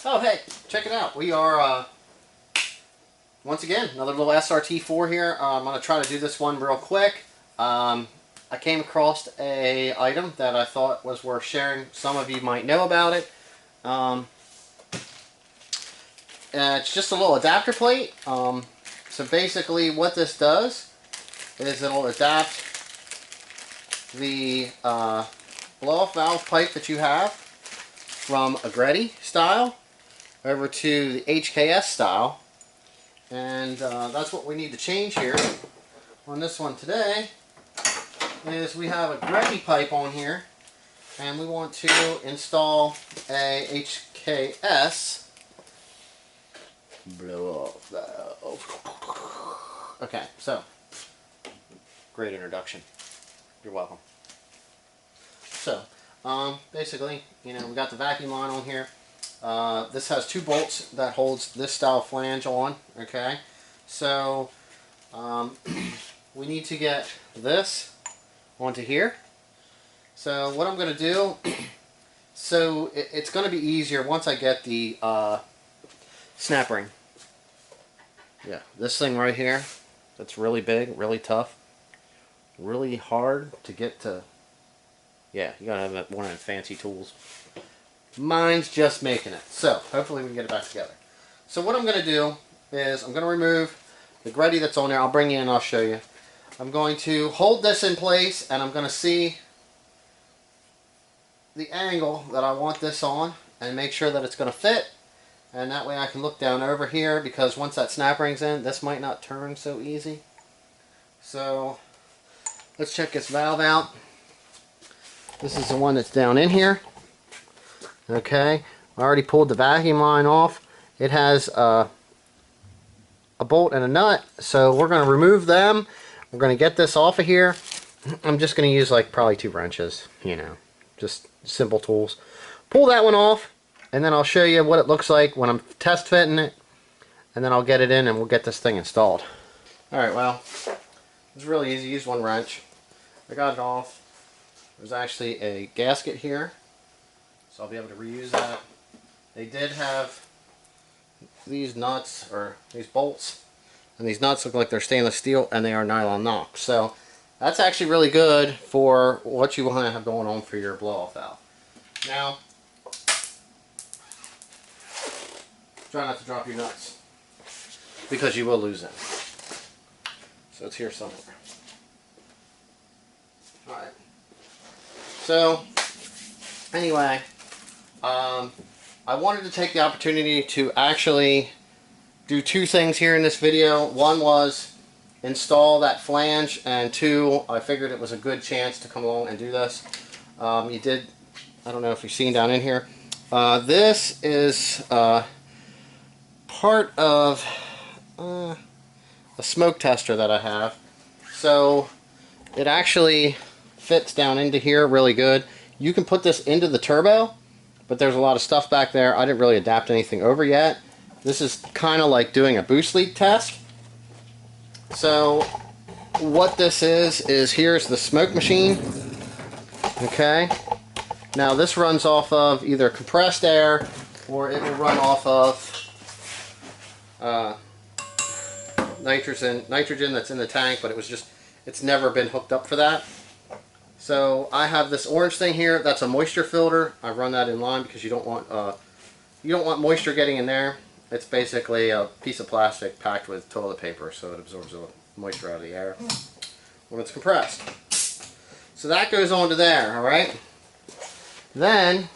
Oh hey, check it out. We are, once again, another little SRT4 here. I'm going to try to do this one real quick. I came across a item that I thought was worth sharing. Some of you might know about it. It's just a little adapter plate. So basically what this does is it'll adapt the blow-off valve pipe that you have from a Greddy style over to the HKS style, and that's what we need to change here on this one today. Is we have a Greddy pipe on here, and we want to install a HKS blow-off valve. Okay, so great introduction. You're welcome. So basically, you know, we got the vacuum line on here. This has two bolts that holds this style flange on. Okay, so we need to get this onto here. So what I'm going to do, so it's going to be easier once I get the snap ring. Yeah, this thing right here, that's really big, really tough, really hard to get to. Yeah, you gotta have one of them fancy tools. Mine's just making it, so hopefully we can get it back together. So what I'm going to do is I'm going to remove the Greddy that's on there. I'll bring you in and I'll show you. I'm going to hold this in place, and I'm going to see the angle that I want this on and make sure that it's going to fit, and that way I can look down over here, because once that snap ring's in, this might not turn so easy. So let's check this valve out. This is the one that's down in here. Okay, I already pulled the vacuum line off. It has a bolt and a nut, so we're going to remove them. We're going to get this off of here. I'm just going to use like probably 2 wrenches, you know, just simple tools. Pull that one off, and then I'll show you what it looks like when I'm test fitting it, and then I'll get it in and we'll get this thing installed. Alright, well, it's really easy. Use 1 wrench. I got it off. There's actually a gasket here, so I'll be able to reuse that. They did have these nuts, or these bolts, and these nuts look like they're stainless steel, and they are nylon knock. So that's actually really good for what you want to have going on for your blow-off valve. Now, try not to drop your nuts, because you will lose them. So it's here somewhere. Alright. So, anyway, I wanted to take the opportunity to actually do 2 things here in this video. One was install that flange, and 2, I figured it was a good chance to come along and do this. I don't know if you've seen down in here, this is part of a smoke tester that I have. So it actually fits down into here really good. You can put this into the turbo, but there's a lot of stuff back there. I didn't really adapt anything over yet. This is kind of like doing a boost leak test. So what this is here's the smoke machine. Okay, now this runs off of either compressed air, or it will run off of nitrogen that's in the tank, but it's never been hooked up for that. So I have this orange thing here. That's a moisture filter. I run that in line because you don't want moisture getting in there. It's basically a piece of plastic packed with toilet paper, so it absorbs the moisture out of the air when it's compressed. So that goes onto there. All right. Then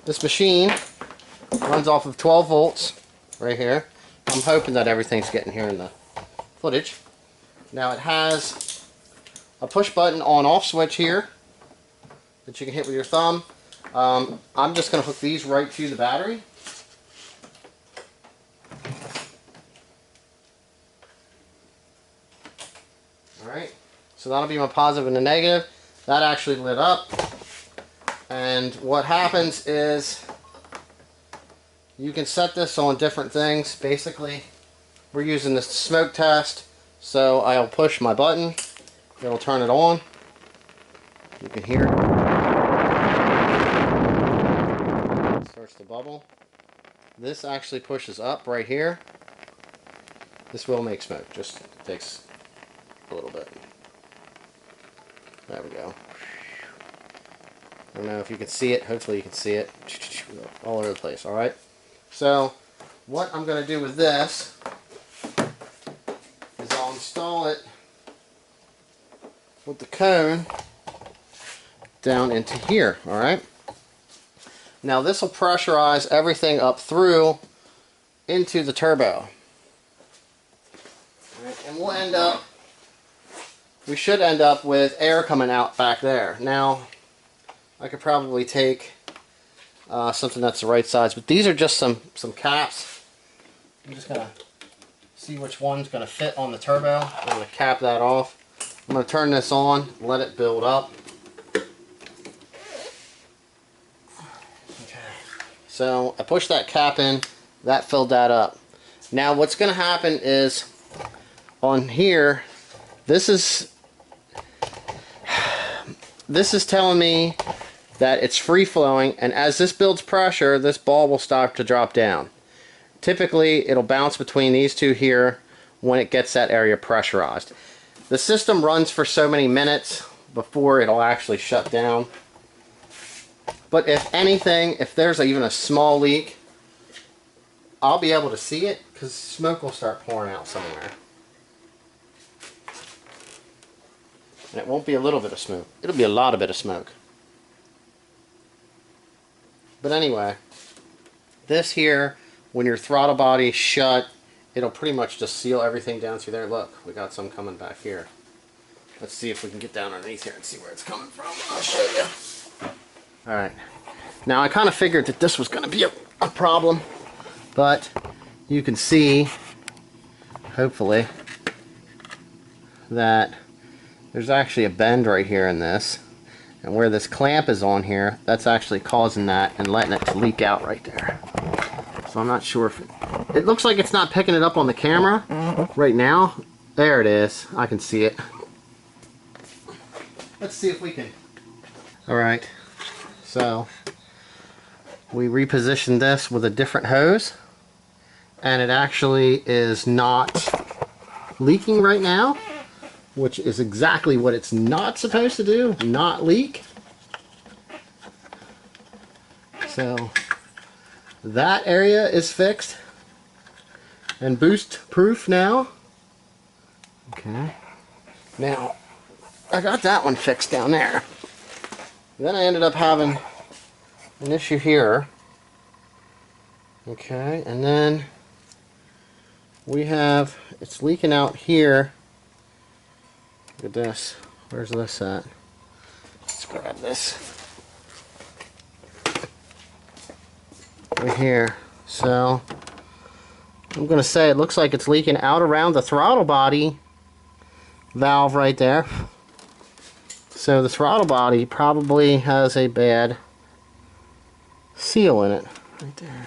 this machine runs off of 12 volts right here. I'm hoping that everything's getting here in the footage. Now it has a push button on-off switch here that you can hit with your thumb. I'm just going to hook these right to the battery. Alright, so that'll be my positive and the negative. That actually lit up. And what happens is you can set this on different things. Basically, we're using this smoke test, so I'll push my button. It'll turn it on. You can hear it. Starts to bubble. this actually pushes up right here. This will make smoke, just takes a little bit. There we go. I don't know if you can see it. Hopefully you can see it. All over the place, alright? So, what I'm going to do with this is I'll install it with the cone down into here, alright? Now this will pressurize everything up through into the turbo. Right, and we'll end up, we should end up with air coming out back there. Now, I could probably take something that's the right size, but these are just some caps. I'm just going to see which one's going to fit on the turbo. I'm going to cap that off. I'm going to turn this on, let it build up. Okay. So I pushed that cap in, that filled that up. Now what's going to happen is on here, this is telling me that it's free flowing, and as this builds pressure, this ball will start to drop down. Typically it'll bounce between these two here when it gets that area pressurized. The system runs for so many minutes before it'll actually shut down. But if anything, if there's even a small leak, I'll be able to see it because smoke will start pouring out somewhere. And it won't be a little bit of smoke. It'll be a lot of bit of smoke. But anyway, this here, when your throttle body's shut, it'll pretty much just seal everything down through there. Look, we got some coming back here. Let's see if we can get down underneath here and see where it's coming from. I'll show you. Alright. Now I kind of figured that this was going to be a problem, but you can see, hopefully, that there's actually a bend right here in this. And where this clamp is on here, that's actually causing that and letting it leak out right there. So I'm not sure if it looks like it's not picking it up on the camera right now. There it is. I can see it. Let's see if we can. Alright. So we repositioned this with a different hose. And it actually is not leaking right now, which is exactly what it's not supposed to do, not leak. So that area is fixed and boost proof now. Okay. Now, I got that one fixed down there. Then I ended up having an issue here. Okay, and then we have, it's leaking out here. Look at this. Where's this at? Let's grab this. Right here. So, I'm going to say it looks like it's leaking out around the throttle body valve right there. So the throttle body probably has a bad seal in it. Right there.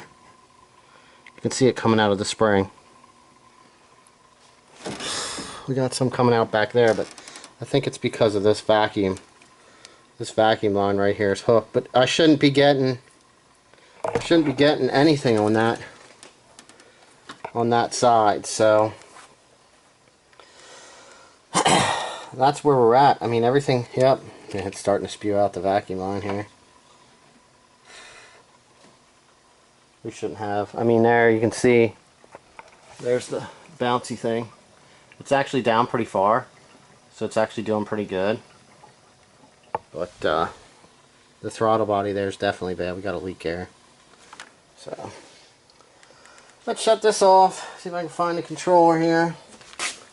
You can see it coming out of the spring. We got some coming out back there, but I think it's because of this vacuum. This vacuum line right here is hooked, but I shouldn't be getting anything on that side. So that's where we're at. I mean, everything. Yep, it's starting to spew out the vacuum line here. We shouldn't have. I mean, there you can see. There's the bouncy thing. It's actually down pretty far, so it's actually doing pretty good. But the throttle body there is definitely bad. We got a leak air. So let's shut this off. See if I can find the controller here.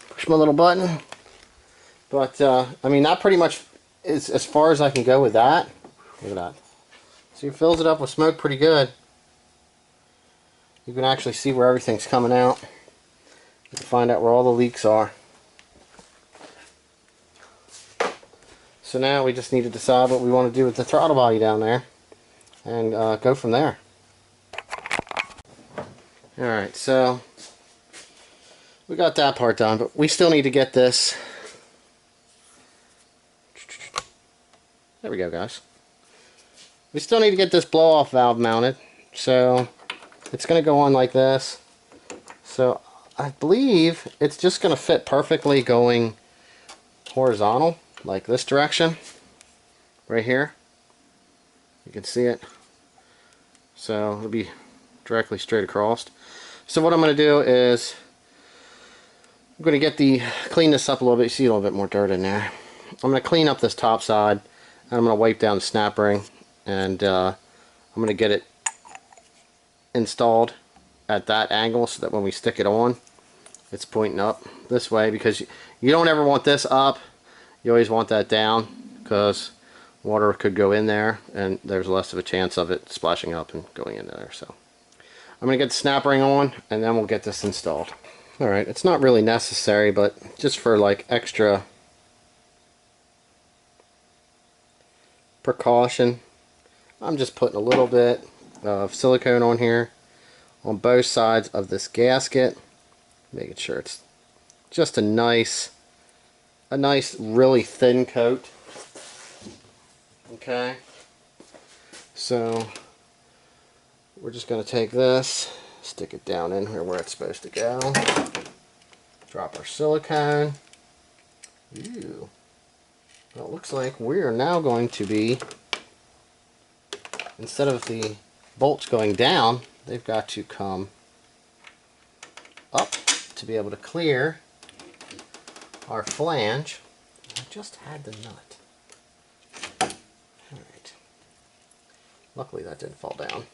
Push my little button. But I mean, that pretty much is as far as I can go with that. Look at that. See, it fills it up with smoke pretty good. You can actually see where everything's coming out. You can find out where all the leaks are. So now we just need to decide what we want to do with the throttle body down there and go from there. Alright, so we got that part done, but we still need to get this. There we go, guys. We still need to get this blow-off valve mounted. So it's going to go on like this. So I believe it's just going to fit perfectly going horizontal, like this direction, right here. You can see it. So it'll be directly straight across. So what I'm going to do is I'm going to clean this up a little bit. You see a little bit more dirt in there. I'm going to clean up this top side, and I'm going to wipe down the snap ring, and I'm going to get it installed at that angle so that when we stick it on, it's pointing up this way, because you don't ever want this up. You always want that down, because water could go in there and there's less of a chance of it splashing up and going in there. So I'm going to get the snap ring on, and then we'll get this installed. Alright, it's not really necessary, but just for like extra precaution, I'm just putting a little bit of silicone on here on both sides of this gasket, making sure it's just a nice really thin coat. Okay, so we're just going to take this, stick it down in here where it's supposed to go, drop our silicone. Ew. Well, it looks like we are now going to be, instead of the bolts going down, they've got to come up to be able to clear our flange. I just had the nut. Alright. Luckily that didn't fall down.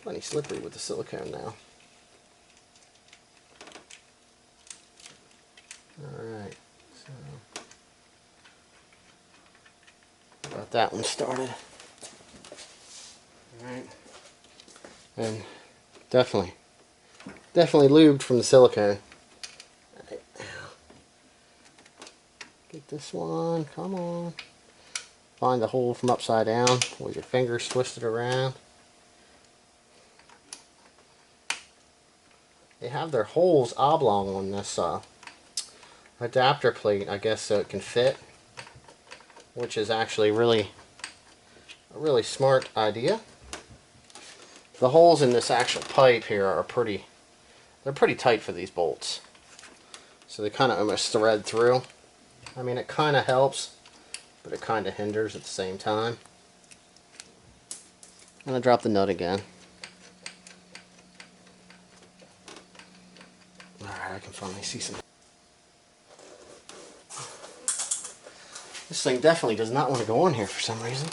Plenty slippery with the silicone now. Alright, so got that one started. Alright. And definitely lubed from the silicone. Alright. Get this one, come on. Find the hole from upside down with your fingers twisted around. They have their holes oblong on this adapter plate, I guess, so it can fit, which is actually a really smart idea. The holes in this actual pipe here are pretty tight for these bolts, so they kind of almost thread through. I mean, it kind of helps, but it kind of hinders at the same time. I'm gonna drop the nut again. Alright, I can finally see some. This thing definitely does not want to go on here for some reason.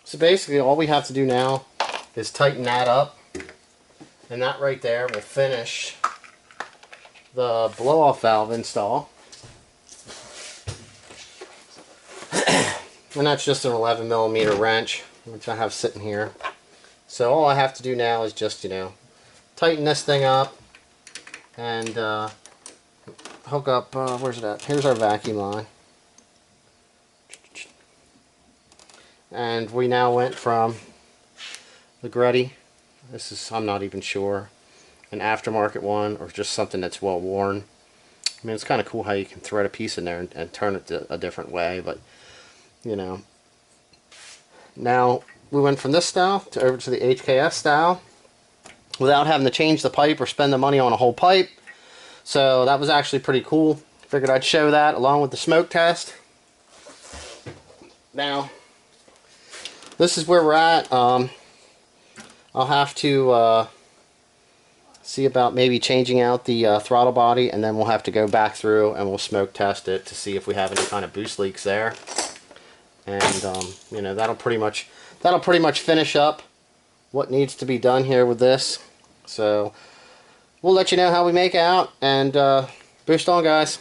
So basically all we have to do now is tighten that up, and that right there will finish the blow-off valve install. And that's just an 11mm wrench, which I have sitting here. So all I have to do now is just, tighten this thing up and hook up, where's it at? Here's our vacuum line. And we now went from the Gretty, this is, I'm not even sure, an aftermarket one or just something that's well worn. I mean, it's kind of cool how you can thread a piece in there and turn it a different way, but now we went from this style over to the HKS style without having to change the pipe or spend the money on a whole pipe. So that was actually pretty cool. Figured I'd show that along with the smoke test. Now this is where we're at. I'll have to see about maybe changing out the throttle body, and then we'll have to go back through and we'll smoke test it to see if we have any kind of boost leaks there. And that'll pretty much finish up what needs to be done here with this. So we'll let you know how we make out, and boost on, guys.